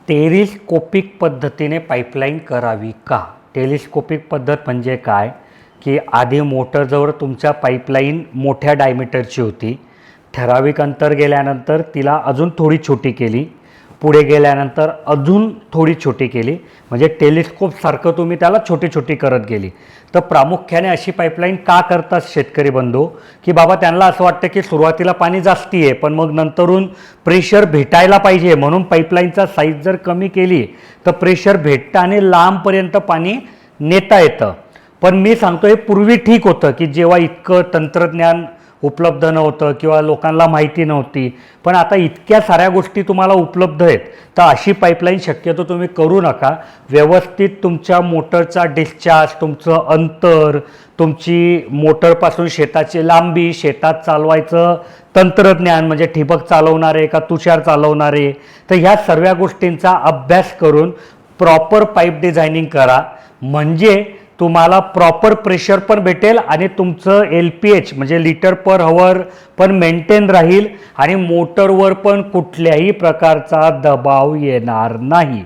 Telescopic पद्धतीने pipeline करावी का? टेलिस्कोपिक पद्धत म्हणजे काय की आधी मोटरजवळ तुमच्या पाईपलाईन मोठ्या डायमीटरची होती, ठराविक अंतर गेल्यानंतर तिला अजून थोडी छोटी केली, पुढे गेल्यानंतर अजून थोडी छोटी केली, म्हणजे टेलिस्कोपसारखं तुम्ही त्याला छोटी छोटी करत गेली. तर प्रामुख्याने अशी पाईपलाईन का करतात शेतकरी बंधू की बाबा त्यांना असं वाटतं की सुरुवातीला पाणी जास्ती आहे पण मग नंतरून प्रेशर भेटायला पाहिजे, म्हणून पाईपलाईनचा साईज जर कमी केली तर प्रेशर भेटतं आणि लांबपर्यंत पाणी नेता येतं. पण मी सांगतो हे पूर्वी ठीक होतं की जेव्हा इतकं तंत्रज्ञान उपलब्ध नव्हतं किंवा लोकांना माहिती नव्हती, पण आता इतक्या साऱ्या गोष्टी तुम्हाला उपलब्ध आहेत तर अशी पाईपलाईन शक्यतो तुम्ही करू नका. व्यवस्थित तुमच्या मोटरचा डिस्चार्ज, तुमचं अंतर, तुमची मोटरपासून शेताची लांबी, शेतात चालवायचं तंत्रज्ञान म्हणजे ठिबक चालवणारे का तुषार चालवणारे, तर ह्या सर्व गोष्टींचा अभ्यास करून प्रॉपर पाईप डिझायनिंग करा, म्हणजे तुम्हाला प्रॉपर प्रेशर पण भेटेल आणि तुमचं LPH म्हणजे लिटर पर हवर पण मेंटेन राहील आणि मोटरवर पण कुठल्याही प्रकारचा दबाव येणार नाही.